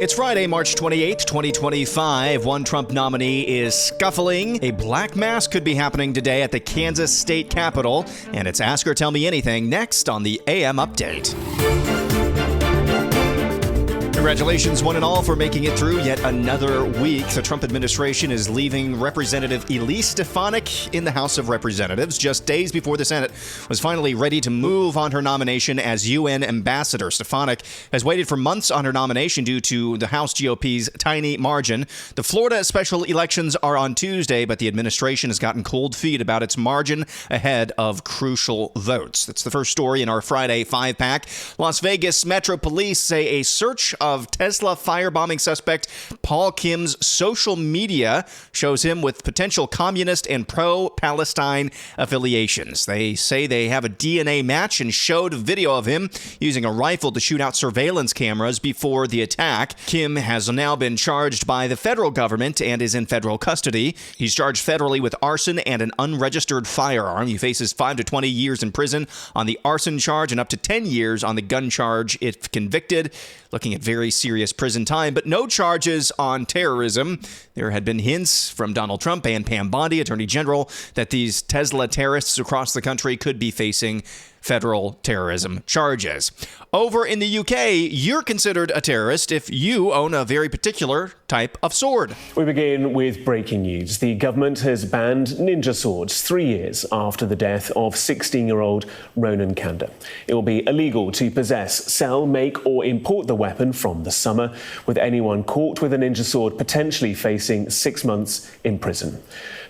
It's Friday, March 28, 2025. One Trump nominee is scuffling. A black mass could be happening today at the Kansas state capitol. And it's Ask or Tell Me Anything next on the AM Update. Congratulations, one and all, for making it through yet another week. The Trump administration is leaving Representative Elise Stefanik in the House of Representatives just days before the Senate was finally ready to move on her nomination as UN ambassador. Stefanik has waited for months on her nomination due to the House GOP's tiny margin. The Florida special elections are on Tuesday, but the administration has gotten cold feet about its margin ahead of crucial votes. That's the first story in our Friday 5-pack. Las Vegas Metro Police say a search of Tesla firebombing suspect Paul Kim's social media shows him with potential communist and pro-Palestine affiliations. They say they have a DNA match and showed a video of him using a rifle to shoot out surveillance cameras before the attack. Kim has now been charged by the federal government and is in federal custody. He's charged federally with arson and an unregistered firearm. He faces 5 to 20 years in prison on the arson charge and up to 10 years on the gun charge if convicted. Looking at very serious prison time, but no charges on terrorism. There had been hints from Donald Trump and Pam Bondi, Attorney General, that these Tesla terrorists across the country could be facing federal terrorism charges. Over in the UK, you're considered a terrorist if you own a very particular type of sword. We begin with breaking news. The government has banned ninja swords 3 years after the death of 16-year-old Ronan Kanda. It will be illegal to possess, sell, make or import the weapon from the summer, with anyone caught with a ninja sword potentially facing 6 months in prison.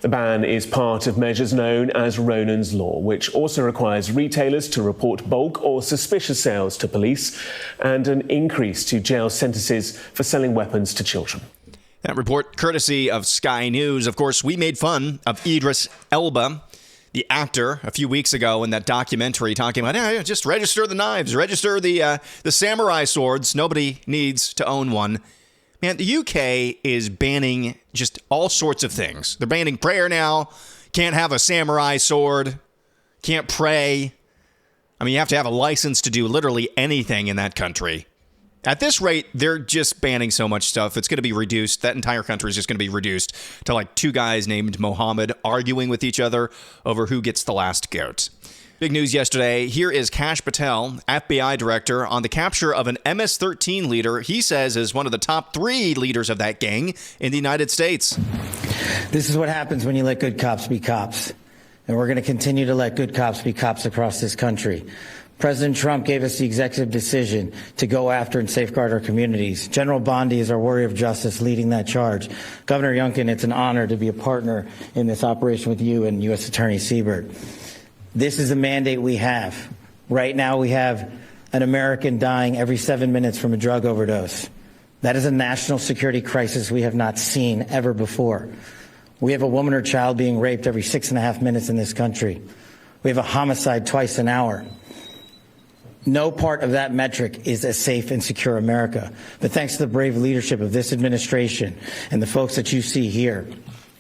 The ban is part of measures known as Ronan's Law, which also requires retailers to report bulk or suspicious sales to police and an increase to jail sentences for selling weapons to children. That report courtesy of Sky News. Of course, we made fun of Idris Elba, the actor, a few weeks ago in that documentary talking about, just register the knives, register the samurai swords. Nobody needs to own one. Man, the UK is banning just all sorts of things. They're banning prayer now. Can't have a samurai sword. Can't pray. I mean, you have to have a license to do literally anything in that country. At this rate, they're just banning so much stuff. It's going to be reduced. That entire country is just going to be reduced to like two guys named Mohammed arguing with each other over who gets the last goat. Big news yesterday. Here is Kash Patel, FBI director, on the capture of an MS-13 leader he says is one of the top 3 leaders of that gang in the United States. This is what happens when you let good cops be cops. And we're going to continue to let good cops be cops across this country. President Trump gave us the executive decision to go after and safeguard our communities. General Bondi is our warrior of justice leading that charge. Governor Youngkin, it's an honor to be a partner in this operation with you and U.S. Attorney Siebert. This is the mandate we have. Right now we have an American dying every 7 minutes from a drug overdose. That is a national security crisis we have not seen ever before. We have a woman or child being raped every 6.5 minutes in this country. We have a homicide twice an hour. No part of that metric is a safe and secure America. But thanks to the brave leadership of this administration and the folks that you see here,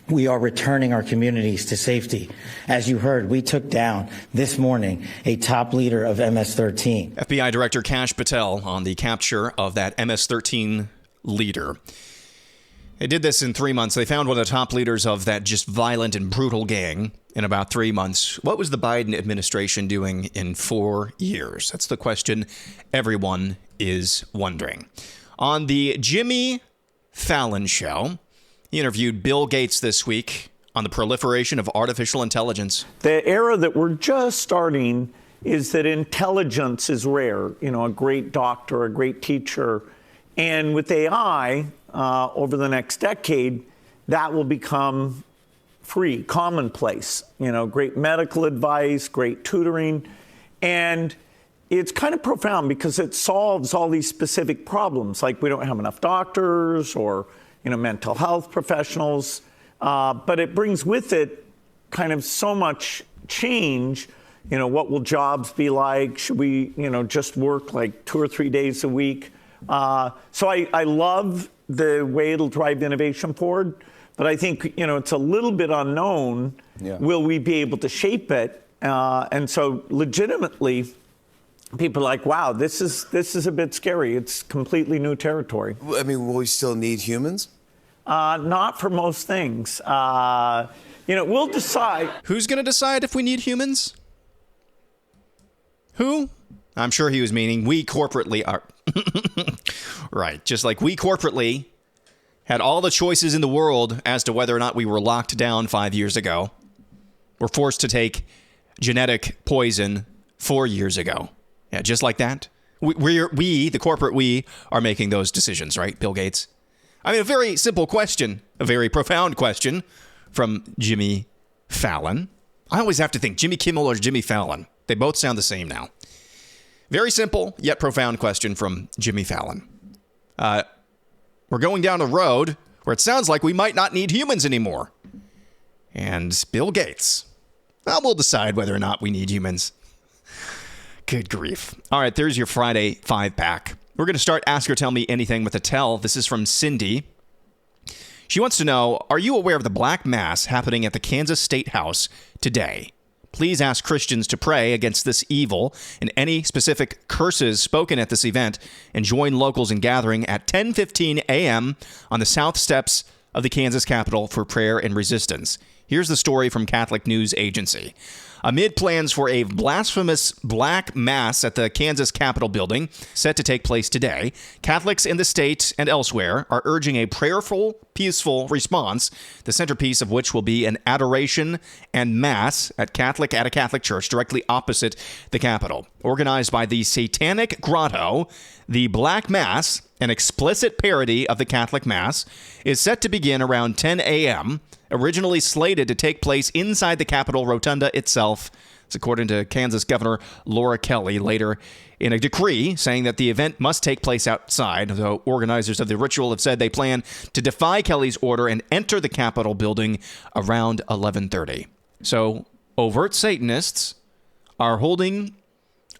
we are returning our communities to safety. As you heard, we took down this morning a top leader of MS-13. FBI Director Kash Patel on the capture of that MS-13 leader. They did this in 3 months. They found one of the top leaders of that just violent and brutal gang in about 3 months. What was the Biden administration doing in 4 years? That's the question everyone is wondering. On the Jimmy Fallon Show, he interviewed Bill Gates this week on the proliferation of artificial intelligence. The era that we're just starting is that intelligence is rare. You know, a great doctor, a great teacher. And with AI, over the next decade, that will become free, commonplace. You know, great medical advice, great tutoring. And it's kind of profound because it solves all these specific problems, like we don't have enough doctors or mental health professionals, but it brings with it kind of so much change. What will jobs be like? Should we, just work like 2 or 3 days a week? So I love the way it'll drive innovation forward, but I think, it's a little bit unknown. Yeah. Will we be able to shape it? And so legitimately, people are like, wow, this is a bit scary. It's completely new territory. I mean, will we still need humans? Not for most things. We'll decide. Who's going to decide if we need humans? Who? I'm sure he was meaning we corporately are. Right. Just like we corporately had all the choices in the world as to whether or not we were locked down 5 years ago. We're forced to take genetic poison 4 years ago. Yeah, just like that. We, the corporate we, are making those decisions, right, Bill Gates? I mean, a very simple question, a very profound question from Jimmy Fallon. I always have to think Jimmy Kimmel or Jimmy Fallon. They both sound the same now. Very simple, yet profound question from Jimmy Fallon. We're going down a road where it sounds like we might not need humans anymore. And Bill Gates, well, we'll decide whether or not we need humans. Good grief. All right, there's your Friday 5-pack. We're going to start Ask or Tell Me Anything with a tell. This is from Cindy. She wants to know, are you aware of the Black Mass happening at the Kansas State House today? Please ask Christians to pray against this evil and any specific curses spoken at this event, and join locals in gathering at 10:15 a.m. on the south steps of the Kansas Capitol for prayer and resistance. Here's the story from Catholic News Agency. Amid plans for a blasphemous Black Mass at the Kansas Capitol building set to take place today, Catholics in the state and elsewhere are urging a prayerful, peaceful response, the centerpiece of which will be an adoration and Mass at a Catholic church directly opposite the Capitol. Organized by the Satanic Grotto, the Black Mass, an explicit parody of the Catholic Mass, is set to begin around 10 a.m., originally slated to take place inside the Capitol Rotunda itself. It's according to Kansas Governor Laura Kelly later in a decree saying that the event must take place outside, though organizers of the ritual have said they plan to defy Kelly's order and enter the Capitol building around 11:30. So overt Satanists are holding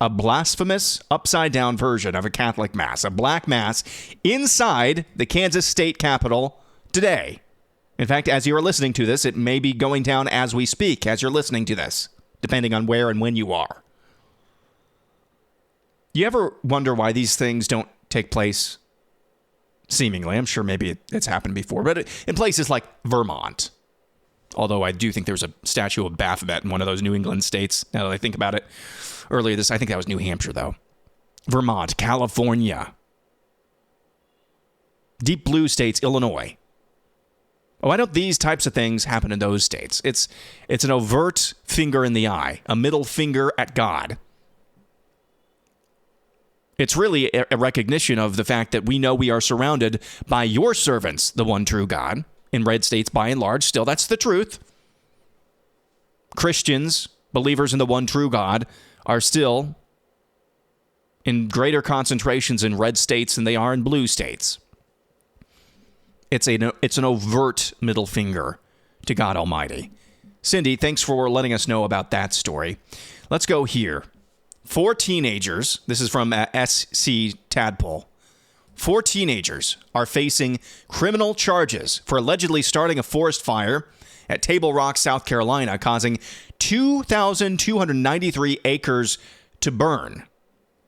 a blasphemous, upside-down version of a Catholic Mass, a Black Mass, inside the Kansas State Capitol today. In fact, as you are listening to this, it may be going down as we speak, as you're listening to this, depending on where and when you are. You ever wonder why these things don't take place seemingly? I'm sure maybe it's happened before, but in places like Vermont. Although I do think there's a statue of Baphomet in one of those New England states, now that I think about it. Earlier I think that was New Hampshire, though. Vermont, California. Deep blue states, Illinois. Why don't these types of things happen in those states? It's an overt finger in the eye, a middle finger at God. It's really a recognition of the fact that we know we are surrounded by your servants, the one true God. In red states, by and large, still, that's the truth. Christians, believers in the one true God, are still in greater concentrations in red states than they are in blue states. It's an overt middle finger to God Almighty. Cindy, thanks for letting us know about that story. Let's go here. 4 teenagers, this is from SC Tadpole. 4 teenagers are facing criminal charges for allegedly starting a forest fire at Table Rock, South Carolina, causing 2,293 acres to burn.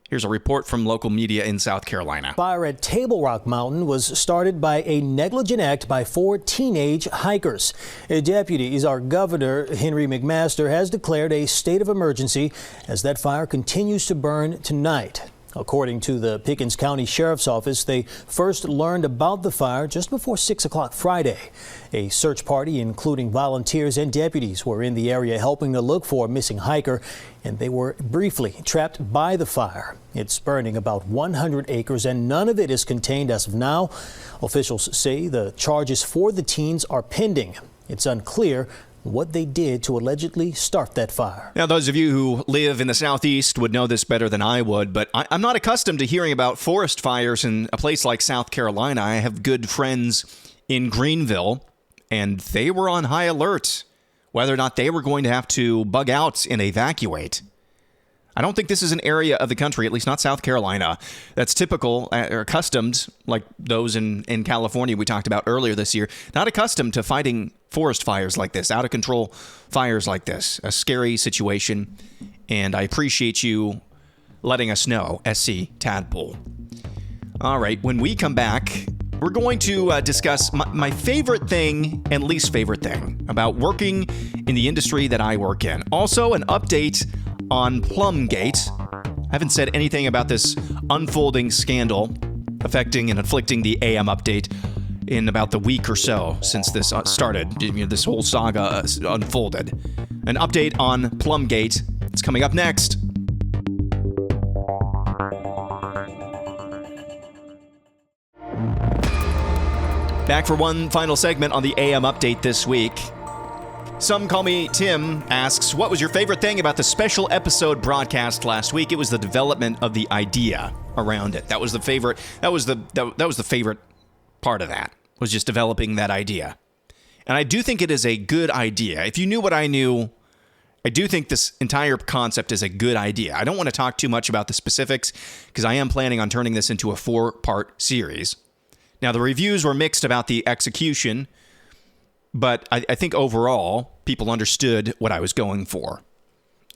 Here's a report from local media in South Carolina. Fire at Table Rock Mountain was started by a negligent act by 4 teenage hikers. Deputies, our governor, Henry McMaster, has declared a state of emergency as that fire continues to burn tonight. According to the Pickens County Sheriff's Office, they first learned about the fire just before 6 o'clock Friday. A search party, including volunteers and deputies, were in the area helping to look for a missing hiker, and they were briefly trapped by the fire. It's burning about 100 acres, and none of it is contained as of now. Officials say the charges for the teens are pending. It's unclear what they did to allegedly start that fire. Now, those of you who live in the Southeast would know this better than I would, but I'm not accustomed to hearing about forest fires in a place like South Carolina. I have good friends in Greenville, and they were on high alert whether or not they were going to have to bug out and evacuate. I don't think this is an area of the country, at least not South Carolina, that's typical or accustomed, like those in California we talked about earlier this year, not accustomed to fighting forest fires like this, out of control fires like this. A scary situation, and I appreciate you letting us know, SC Tadpole. All right, when we come back, we're going to discuss my favorite thing and least favorite thing about working in the industry that I work in. Also, an update on PlumGate. I haven't said anything about this unfolding scandal affecting and inflicting the AM update in about the week or so since this started. This whole saga unfolded. An update on PlumGate. It's coming up next. Back for one final segment on the AM update this week. Some Call Me Tim asks, what was your favorite thing about the special episode broadcast last week? It was the development of the idea around it. That was the favorite. That was the favorite part of that, was just developing that idea. And I do think it is a good idea. If you knew what I knew, I do think this entire concept is a good idea. I don't want to talk too much about the specifics because I am planning on turning this into a 4-part series. Now, the reviews were mixed about the execution, but I think overall, people understood what I was going for.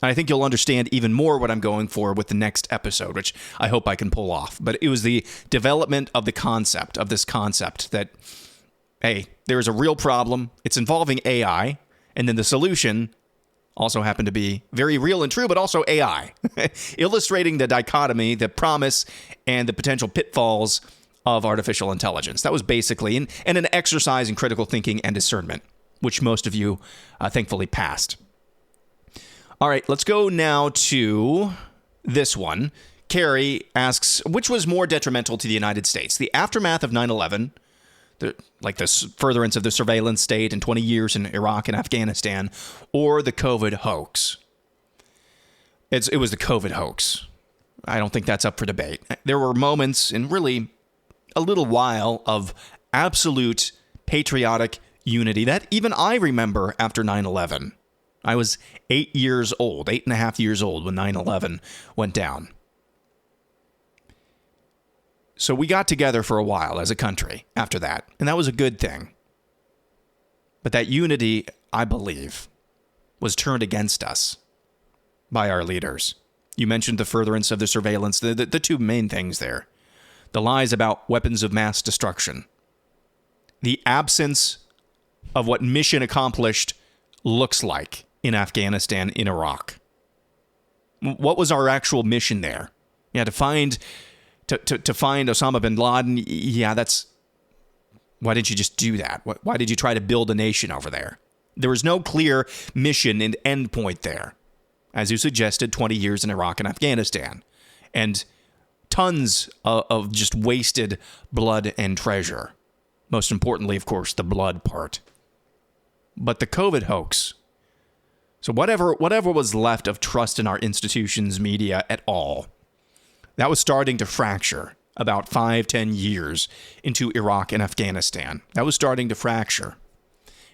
And I think you'll understand even more what I'm going for with the next episode, which I hope I can pull off. But it was the development of the concept, of this concept that, hey, there is a real problem. It's involving AI. And then the solution also happened to be very real and true, but also AI. Illustrating the dichotomy, the promise, and the potential pitfalls of artificial intelligence. That was basically an exercise in critical thinking and discernment, which most of you thankfully passed. All right, let's go now to this one. Carrie asks, which was more detrimental to the United States? The aftermath of 9/11, the furtherance of the surveillance state and 20 years in Iraq and Afghanistan, or the COVID hoax? It was the COVID hoax. I don't think that's up for debate. There were moments in really a little while of absolute patriotic unity that even I remember after 9/11. I was 8.5 years old when 9/11 went down. So we got together for a while as a country after that, and that was a good thing. But that unity, I believe, was turned against us by our leaders. You mentioned the furtherance of the surveillance, the two main things there. The lies about weapons of mass destruction. The absence of what mission accomplished looks like in Afghanistan, in Iraq. What was our actual mission there? Yeah, to find Osama bin Laden. Yeah, that's... Why didn't you just do that? Why did you try to build a nation over there? There was no clear mission and endpoint there. As you suggested, 20 years in Iraq and Afghanistan. And tons of just wasted blood and treasure. Most importantly, of course, the blood part. But the COVID hoax. So whatever was left of trust in our institutions, media at all, that was starting to fracture about 5-10 years into Iraq and Afghanistan. That was starting to fracture.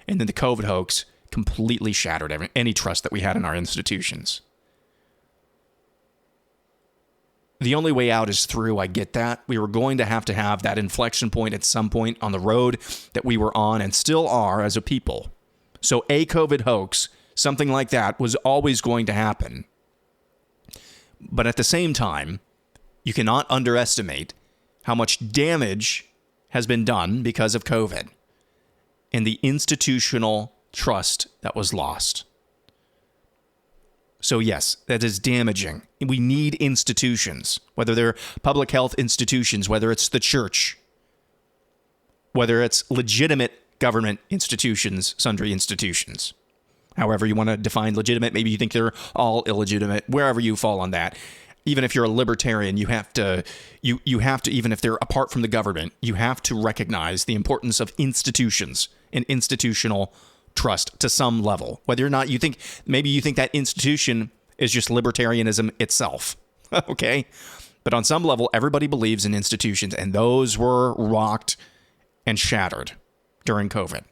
And then the COVID hoax completely shattered any trust that we had in our institutions. The only way out is through, I get that. We were going to have that inflection point at some point on the road that we were on and still are as a people. So a COVID hoax, something like that, was always going to happen. But at the same time, you cannot underestimate how much damage has been done because of COVID and the institutional trust that was lost. So yes, that is damaging. We need institutions, whether they're public health institutions, whether it's the church, whether it's legitimate government institutions, sundry institutions. However you want to define legitimate, maybe you think they're all illegitimate, wherever you fall on that. Even if you're a libertarian, you have to, even if they're apart from the government, you have to recognize the importance of institutions and institutional trust to some level. Whether or not you think that institution is just libertarianism itself. Okay? But on some level, everybody believes in institutions, and those were rocked and shattered during COVID.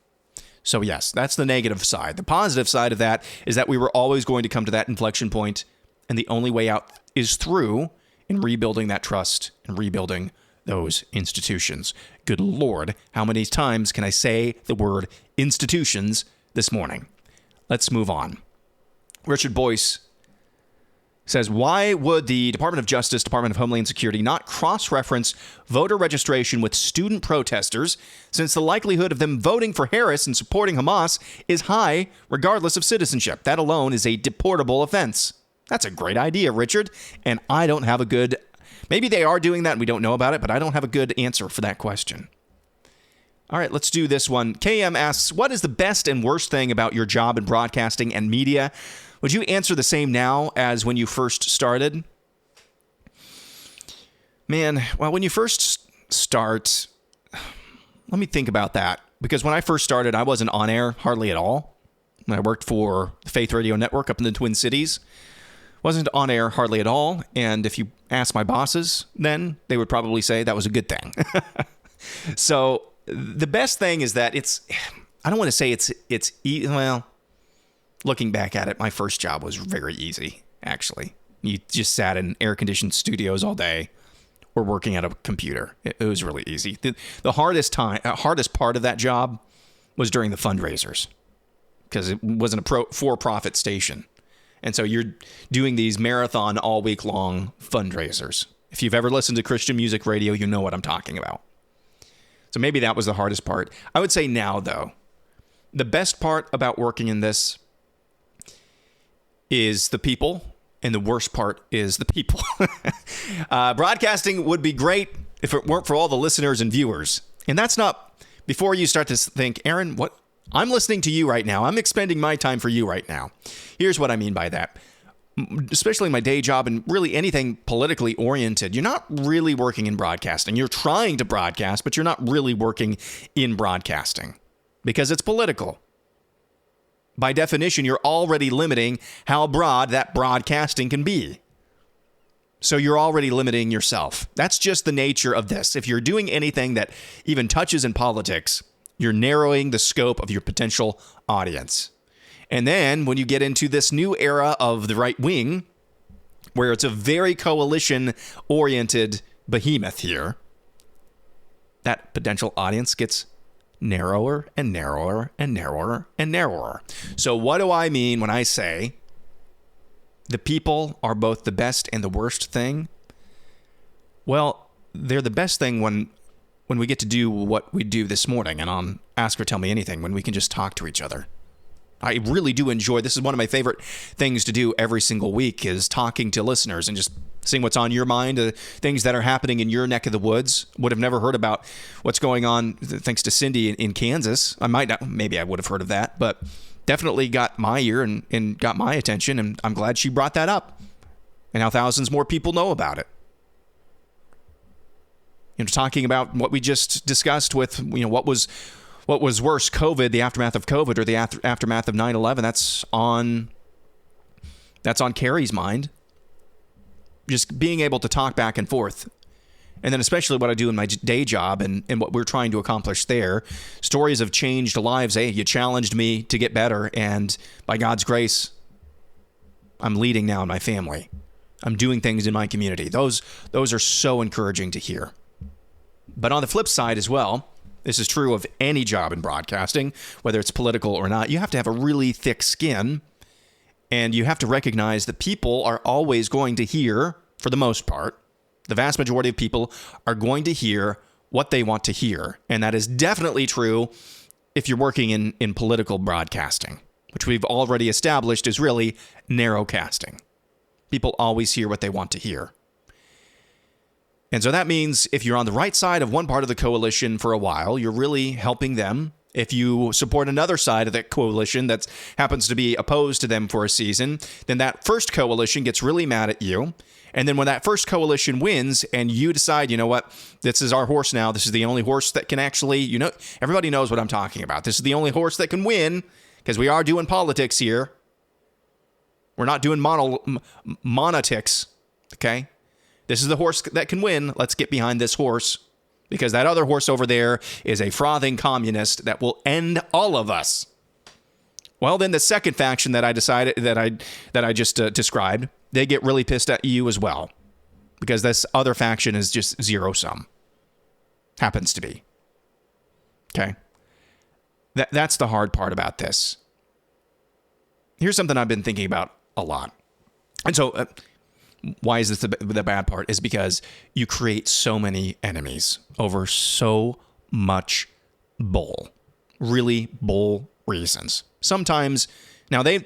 So yes, that's the negative side. The positive side of that is that we were always going to come to that inflection point, and the only way out is through in rebuilding that trust and rebuilding those institutions. Good Lord, how many times can I say the word institutions this morning? Let's move on. Richard Boyce says, why would the Department of Justice, Department of Homeland Security not cross-reference voter registration with student protesters, since the likelihood of them voting for Harris and supporting Hamas is high regardless of citizenship? That alone is a deportable offense. That's a great idea, Richard. And I don't have a good... Maybe they are doing that and we don't know about it, but I don't have a good answer for that question. All right, let's do this one. KM asks, what is the best and worst thing about your job in broadcasting and media? Would you answer the same now as when you first started? Man, well, when you first start, let me think about that. Because when I first started, I wasn't on air hardly at all. I worked for the Faith Radio Network up in the Twin Cities. Wasn't on air hardly at all. And if you ask my bosses then, they would probably say that was a good thing. So the best thing is that I don't want to say well, looking back at it, my first job was very easy, actually. You just sat in air-conditioned studios all day or working at a computer. It was really easy. The hardest part of that job was during the fundraisers because it wasn't a for-profit station. And so you're doing these marathon all week long fundraisers. If you've ever listened to Christian music radio, you know what I'm talking about. So maybe that was the hardest part. I would say now, though, the best part about working in this is the people, and the worst part is the people. Broadcasting would be great if it weren't for all the listeners and viewers. And that's not, before you start to think, Aaron, what? I'm listening to you right now. I'm expending my time for you right now. Here's what I mean by that. Especially my day job and really anything politically oriented, you're not really working in broadcasting. You're trying to broadcast, but you're not really working in broadcasting because it's political. By definition, you're already limiting how broad that broadcasting can be. So you're already limiting yourself. That's just the nature of this. If you're doing anything that even touches in politics, you're narrowing the scope of your potential audience. And then when you get into this new era of the right wing, where it's a very coalition-oriented behemoth here, that potential audience gets narrower and narrower and narrower and narrower. So what do I mean when I say the people are both the best and the worst thing? Well, they're the best thing when we get to do what we do this morning and on Ask or Tell Me Anything, when we can just talk to each other. I really do enjoy, this is one of my favorite things to do every single week, is talking to listeners and just seeing what's on your mind, things that are happening in your neck of the woods. Would have never heard about what's going on thanks to Cindy in Kansas. I might not, maybe I would have heard of that, but definitely got my ear and got my attention, and I'm glad she brought that up. And now thousands more people know about it. You know, talking about what we just discussed with, you know, what was worse, COVID, the aftermath of COVID, or the aftermath of 9/11. That's on Carrie's mind. Just being able to talk back and forth. And then especially what I do in my day job and what we're trying to accomplish there. Stories have changed lives. Hey, you challenged me to get better, and by God's grace, I'm leading now in my family. I'm doing things in my community. Those are so encouraging to hear. But on the flip side as well, this is true of any job in broadcasting, whether it's political or not, you have to have a really thick skin, and you have to recognize that people are always going to hear, for the most part, the vast majority of people are going to hear what they want to hear. And that is definitely true if you're working in political broadcasting, which we've already established is really narrowcasting. People always hear what they want to hear. And so that means if you're on the right side of one part of the coalition for a while, you're really helping them. If you support another side of that coalition that happens to be opposed to them for a season, then that first coalition gets really mad at you. And then when that first coalition wins and you decide, you know what, this is our horse now. This is the only horse that can actually, you know, everybody knows what I'm talking about. This is the only horse that can win because we are doing politics here. We're not doing monotics, okay? This is the horse that can win. Let's get behind this horse because that other horse over there is a frothing communist that will end all of us. Well, then the second faction that I decided that I just described, they get really pissed at you as well because this other faction is just zero sum. Happens to be. Okay. That's the hard part about this. Here's something I've been thinking about a lot. And so why is this the bad part? Is because you create so many enemies over so much bull. Really bull reasons. Sometimes, now the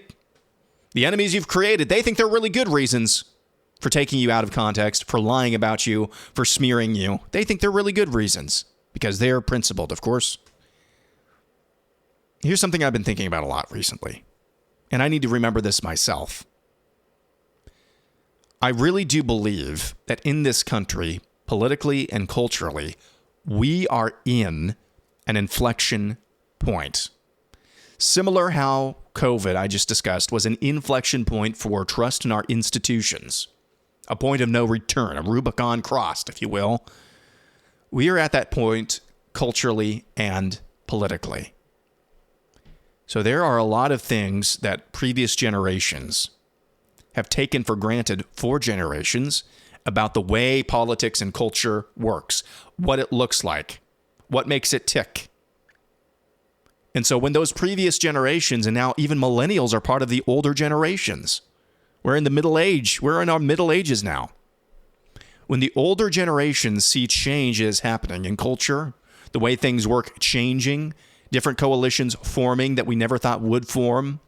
enemies you've created, they think they're really good reasons for taking you out of context, for lying about you, for smearing you. They think they're really good reasons because they're principled, of course. Here's something I've been thinking about a lot recently, and I need to remember this myself. I really do believe that in this country, politically and culturally, we are in an inflection point. Similar how COVID, I just discussed, was an inflection point for trust in our institutions. A point of no return, a Rubicon crossed, if you will. We are at that point culturally and politically. So there are a lot of things that previous generations have taken for granted for generations about the way politics and culture works, what it looks like, what makes it tick. And so when those previous generations, and now even millennials, are part of the older generations, we're in the middle age, we're in our middle ages now. When the older generations see changes happening in culture, the way things work changing, different coalitions forming that we never thought would form.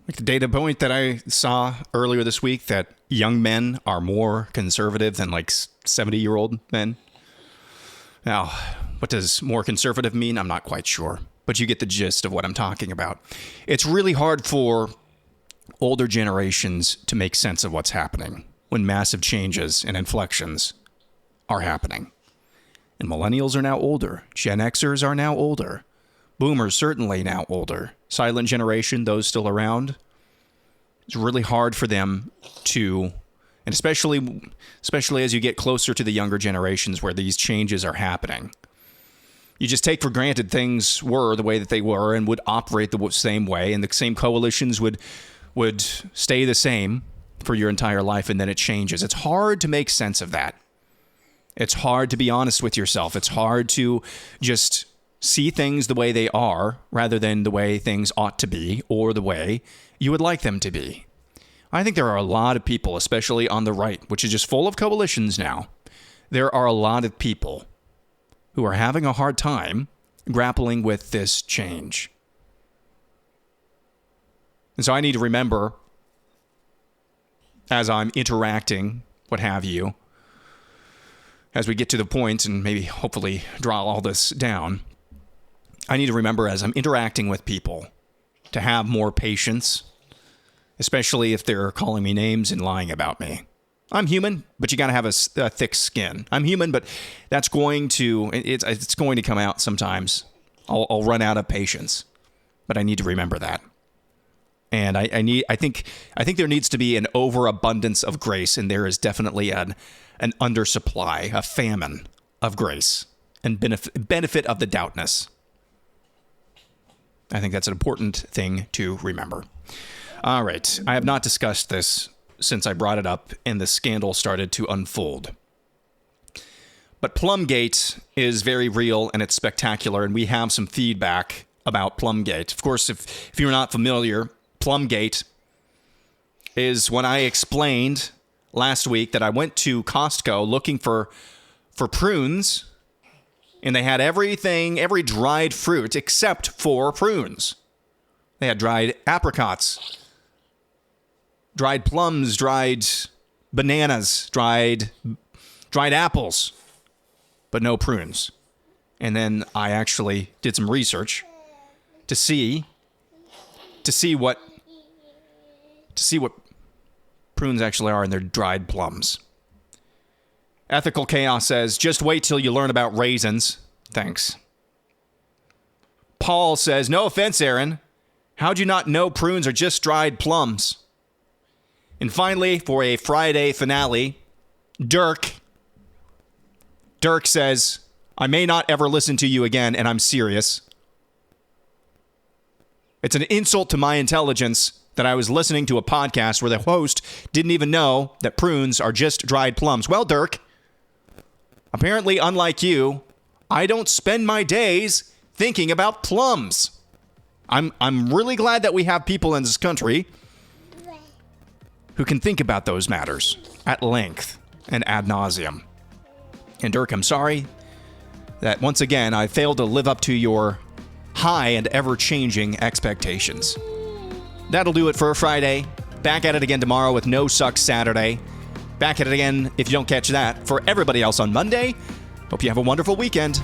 Like the data point that I saw earlier this week that young men are more conservative than like 70-year-old men. Now, what does more conservative mean? I'm not quite sure, but you get the gist of what I'm talking about. It's really hard for older generations to make sense of what's happening when massive changes and inflections are happening. And millennials are now older. Gen Xers are now older. Boomers certainly now older. Silent generation, those still around. It's really hard for them to, and especially as you get closer to the younger generations where these changes are happening. You just take for granted things were the way that they were and would operate the same way, and the same coalitions would stay the same for your entire life, and then it changes. It's hard to make sense of that. It's hard to be honest with yourself. It's hard to just see things the way they are rather than the way things ought to be or the way you would like them to be. I think there are a lot of people, especially on the right, which is just full of coalitions now. There are a lot of people who are having a hard time grappling with this change. And so I need to remember, as I'm interacting, what have you, as we get to the point and maybe hopefully draw all this down, I need to remember as I'm interacting with people to have more patience, especially if they're calling me names and lying about me. I'm human, but you got to have a thick skin. I'm human, but that's going to, it's going to come out sometimes. I'll run out of patience, but I need to remember that. And I think there needs to be an overabundance of grace, and there is definitely an undersupply, a famine of grace and benefit of the doubtness. I think that's an important thing to remember. All right. I have not discussed this since I brought it up and the scandal started to unfold. But PlumGate is very real and it's spectacular, and we have some feedback about PlumGate. Of course, if you're not familiar, PlumGate is when I explained last week that I went to Costco looking for prunes, and they had every dried fruit except for prunes. They had dried apricots, dried plums, dried bananas, dried apples, but no prunes. And then I actually did some research to see what prunes actually are in their dried plums. Ethical Chaos says, just wait till you learn about raisins. Thanks. Paul says, no offense, Aaron. How'd you not know prunes are just dried plums? And finally, for a Friday finale, Dirk says, I may not ever listen to you again, and I'm serious. It's an insult to my intelligence that I was listening to a podcast where the host didn't even know that prunes are just dried plums. Well, Dirk, apparently, unlike you, I don't spend my days thinking about plums. I'm really glad that we have people in this country who can think about those matters at length and ad nauseum. And Dirk, I'm sorry that once again I failed to live up to your high and ever-changing expectations. That'll do it for a Friday. Back at it again tomorrow with No Sucks Saturday. Back at it again, if you don't catch that, for everybody else on Monday. Hope you have a wonderful weekend.